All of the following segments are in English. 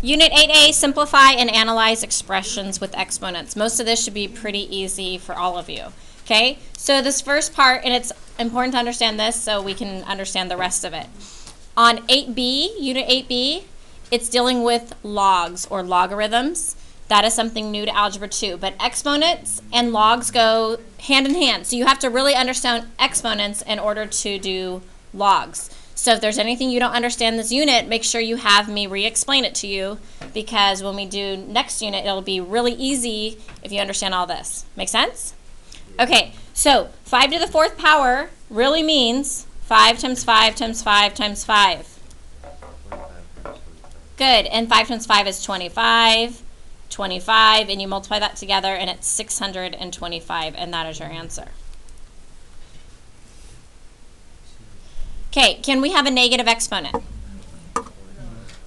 Unit 8A, simplify and analyze expressions with exponents. Most of this should be pretty easy for all of you. Okay, so this first part, and it's important to understand this so we can understand the rest of it. On 8B, Unit 8B, it's dealing with logs or logarithms. That is something new to Algebra 2. But exponents and logs go hand in hand. So you have to really understand exponents in order to do logs. So if there's anything you don't understand in this unit, make sure you have me re-explain it to you, because when we do next unit, it'll be really easy if you understand all this. Make sense? Okay, so 5 to the 4th power really means 5 times 5 times 5 times 5. Good, and 5 times 5 is 25, 25, and you multiply that together, and it's 625, and that is your answer. Okay, can we have a negative exponent?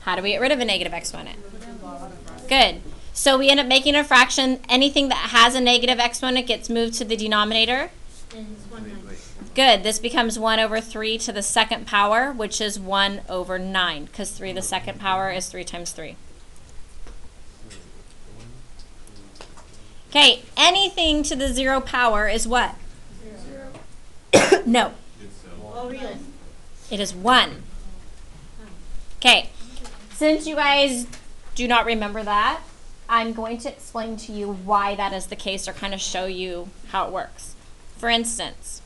How do we get rid of a negative exponent? Good. So we end up making a fraction. Anything that has a negative exponent gets moved to the denominator. Good. This becomes 1 over 3 to the 2nd power, which is 1 over 9, because 3 to the 2nd power is 3 times 3. Okay, anything to the 0 power is what? 0. No. Oh, really? It is 1. Okay, since you guys do not remember that, I'm going to explain to you why that is the case, or kind of show you how it works. For instance,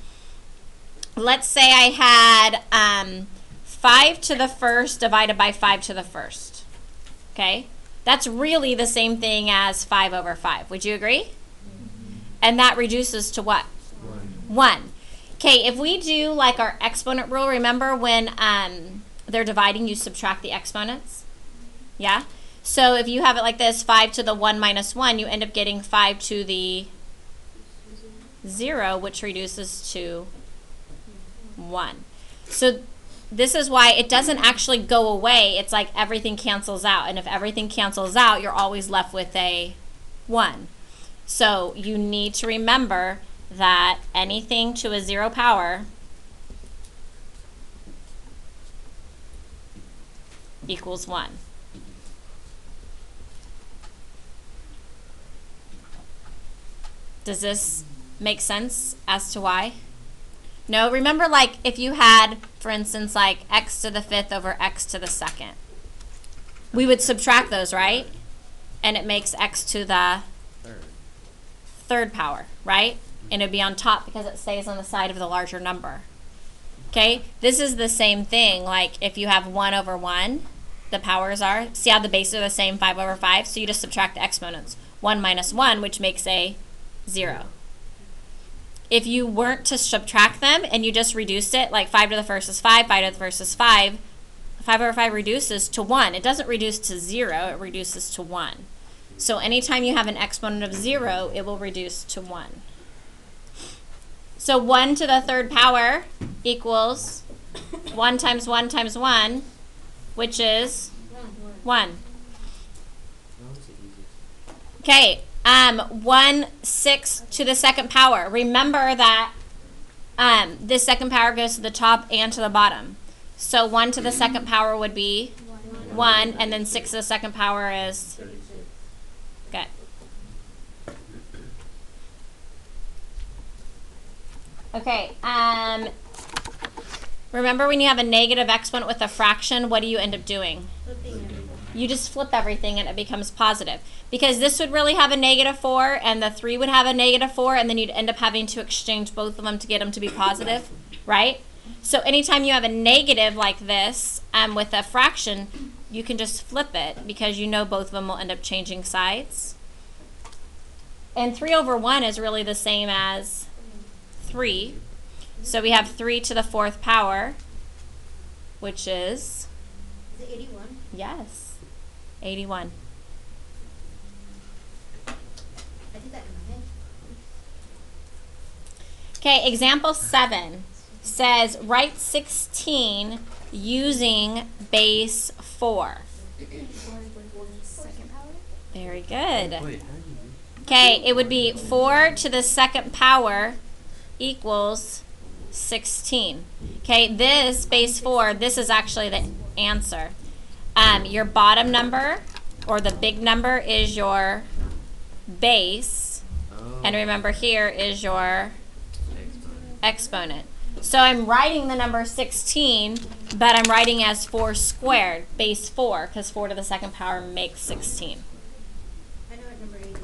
let's say I had 5 to the 1st divided by 5 to the 1st. Okay, that's really the same thing as 5 over 5. Would you agree? And that reduces to what? 1. Okay, if we do like our exponent rule, remember when they're dividing, you subtract the exponents? Yeah? So if you have it like this, 5 to the 1 minus 1, you end up getting 5 to the 0, which reduces to 1. So this is why it doesn't actually go away. It's like everything cancels out. And if everything cancels out, you're always left with a 1. So you need to remember that anything to a 0 power equals 1. Does this make sense as to why? No, remember, like if you had, for instance, like x to the 5th over x to the 2nd. We would subtract those, right? And it makes x to the 3rd power, right? And it'd be on top because it stays on the side of the larger number. Okay, this is the same thing. Like if you have 1 over 1, the powers are, see how the bases are the same, 5 over 5? So you just subtract the exponents. 1 minus 1, which makes a 0. If you weren't to subtract them and you just reduced it, like 5 to the 1st is 5, 5 to the 1st is 5, 5 over 5 reduces to 1. It doesn't reduce to 0, it reduces to 1. So anytime you have an exponent of 0, it will reduce to 1. So 1 to the 3rd power equals 1 times 1 times 1, which is 1. Okay, 1/6 to the 2nd power. Remember that this 2nd power goes to the top and to the bottom. So 1 to the 2nd power would be 1, and then 6 to the 2nd power is good. Okay, remember when you have a negative exponent with a fraction, what do you end up doing? You just flip everything and it becomes positive. Because this would really have a -4 and the 3 would have a -4, and then you'd end up having to exchange both of them to get them to be positive, right? So anytime you have a negative like this with a fraction, you can just flip it because you know both of them will end up changing sides. And 3 over 1 is really the same as 3. So we have 3 to the 4th power, which is? Is it 81? Yes, 81. I did that in my head. Okay, example 7 says write 16 using base 4. Very good. Okay, it would be 4 to the 2nd power equals 16. Okay, this base 4, this is actually the answer. Your bottom number, or the big number, is your base. Oh. And remember, here is your exponent. So I'm writing the number 16, but I'm writing as 4 squared, base 4, because 4 to the second power makes 16. I know what number 8 is.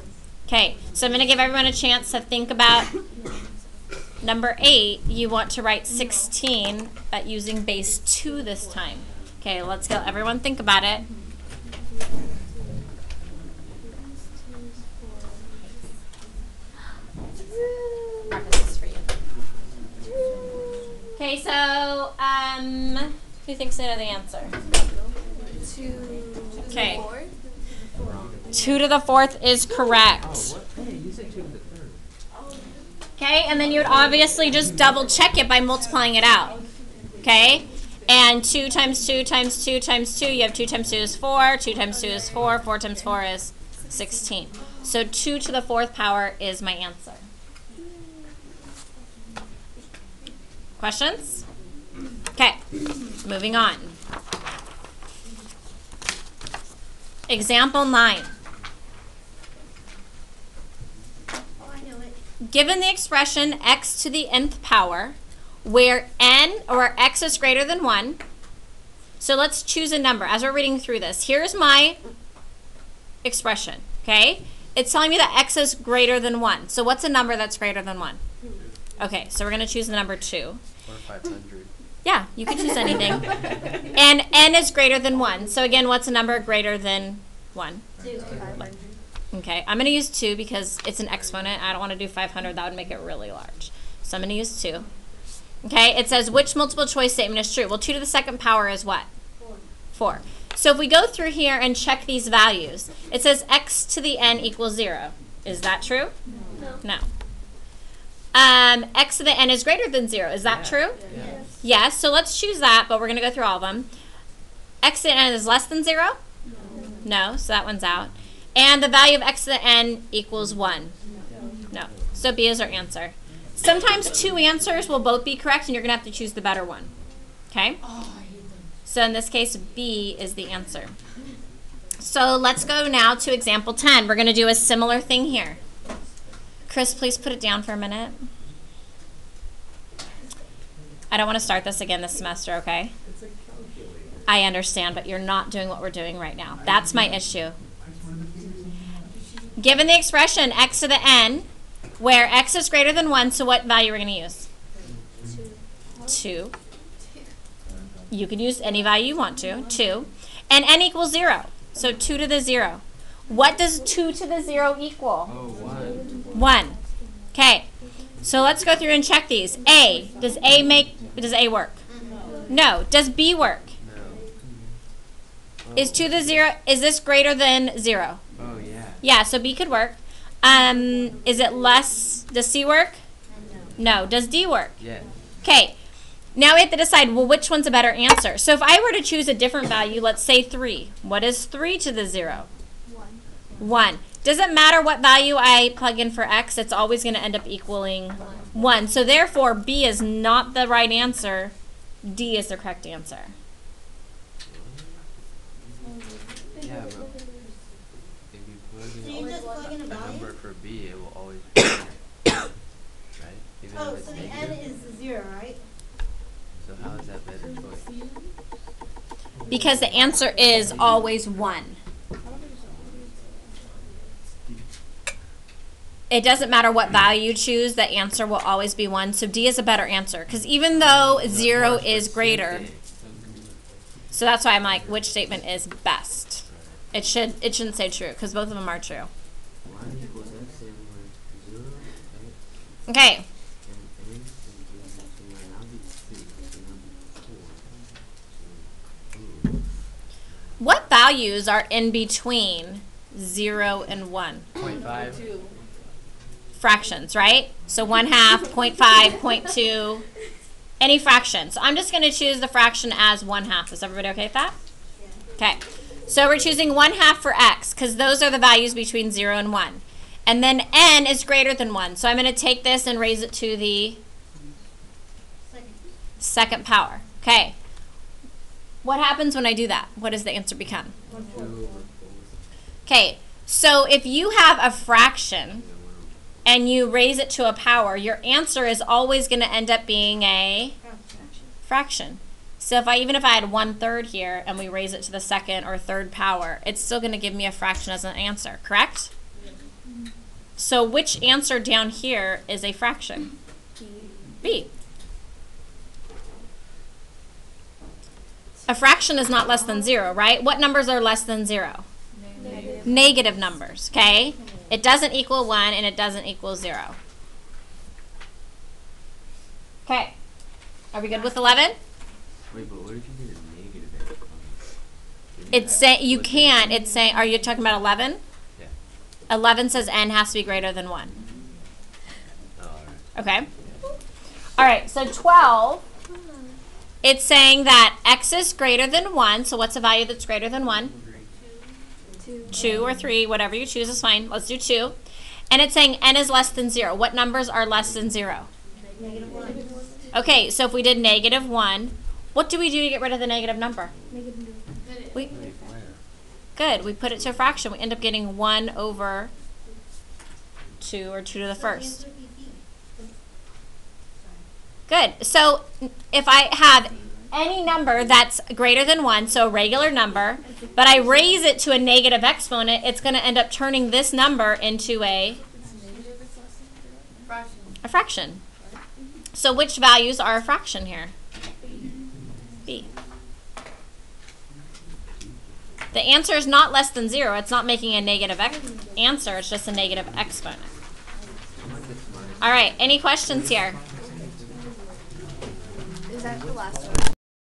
Okay, so I'm going to give everyone a chance to think about number 8. You want to write 16, but using base 2 this time. Okay, let's go. Everyone think about it. Marcus, this is for you. Okay, so, who thinks they know the answer? 2 Okay. 4. 2 to the 4th is correct. Hey, you said 2 to the 3rd. Okay, and then you would obviously just double check it by multiplying it out. Okay? And 2 times 2 times 2 times 2, you have 2 times 2 is 4, 2 times 2 is 4, 4 times 4 is 16. So 2 to the 4th power is my answer. Questions? Okay, moving on. Example 9. Oh, I know it. Given the expression x to the nth power, where n or x is greater than 1, so let's choose a number. As we're reading through this, here's my expression, okay? It's telling me that x is greater than 1. So what's a number that's greater than 1? Okay, so we're going to choose the number 2. Or 500. Yeah, you can choose anything. And n is greater than 1. So again, what's a number greater than 1? 2. 500. Okay, I'm going to use 2 because it's an exponent. I don't want to do 500. That would make it really large. So I'm going to use 2. Okay, it says which multiple choice statement is true? Well, 2 to the second power is what? 4. 4. So if we go through here and check these values, it says x to the n equals 0. Is that true? No. No. X to the n is greater than 0. Is that Yeah. true? Yeah. Yes, so let's choose that, but we're going to go through all of them. X to the n is less than 0? No, so that one's out. And the value of x to the n equals 1? No. So B is our answer. Sometimes 2 answers will both be correct, and you're going to have to choose the better one. Okay? So in this case, B is the answer. So let's go now to example 10. We're going to do a similar thing here. Chris, please put it down for a minute. I don't want to start this again this semester, okay? I understand, but you're not doing what we're doing right now. That's my issue. Given the expression x to the n, where x is greater than 1, so what value are we going to use? 2. You can use any value you want to. 2. And n equals 0. So 2 to the 0. What does 2 to the 0 equal? Oh, 1. 1. Okay. So let's go through and check these. A. Does A work? No. Does B work? No. Is 2 to the 0, is this greater than 0? Oh, yeah. Yeah, so B could work. Is it less, does C work? No. Does D work? Yeah. Okay. Now we have to decide, well, which one's a better answer? So if I were to choose a different value, let's say 3. What is 3 to the 0? 1. Doesn't matter what value I plug in for x, it's always going to end up equaling 1. So therefore, B is not the right answer. D is the correct answer. Yeah, but if you plug So in you just plug in a a value? number for B, it will always be there. Right? Even Oh, if it's so the n negative. is 0, right? So how is that better choice? Because the answer is always 1. It doesn't matter what value you choose, the answer will always be 1. So D is a better answer. Because even though 0 is greater, so that's why I'm like, which statement is best? It shouldn't say true, because both of them are true. 1 equals x and 0, x, Okay. and a, and b, so now be 3, so now be 4. So, What values are in between 0 and 1? 0.5. Fractions, right? So 1/2, 0.5, 0.2, any fraction. So I'm just going to choose the fraction as 1/2. Is everybody okay with that? Okay. So we're choosing 1/2 for x because those are the values between 0 and 1. And then n is greater than 1. So I'm going to take this and raise it to the Second. second power. Okay. What happens when I do that? What does the answer become? 2 Okay, so if you have a fraction and you raise it to a power, your answer is always going to end up being a fraction. So even if I had 1/3 here and we raise it to the second or third power, it's still going to give me a fraction as an answer, correct? So which answer down here is a fraction? B. A fraction is not less than 0, right? What numbers are less than 0? Negative numbers, okay? It doesn't equal 1 and it doesn't equal 0. Okay. Are we good with 11? Wait, but what if you did a negative exponent? It's saying you can't. It's saying, are you talking about 11? Yeah. 11 says n has to be greater than 1. Oh, alright. Okay. All right, so 12, it's saying that x is greater than 1. So what's a value that's greater than 1? 2 or 3, whatever you choose is fine. Let's do 2. And it's saying n is less than 0. What numbers are less than 0? Okay, so if we did -1, what do we do to get rid of the negative number? We, good, we put it to a fraction. We end up getting 1 over 2 or 2 to the first. Good, so if I have any number that's greater than 1, so a regular number, but I raise it to a negative exponent, it's going to end up turning this number into a fraction. So which values are a fraction here? B. The answer is not less than 0. It's not making a negative answer. It's just a negative exponent. All right, any questions here? Is that the last one?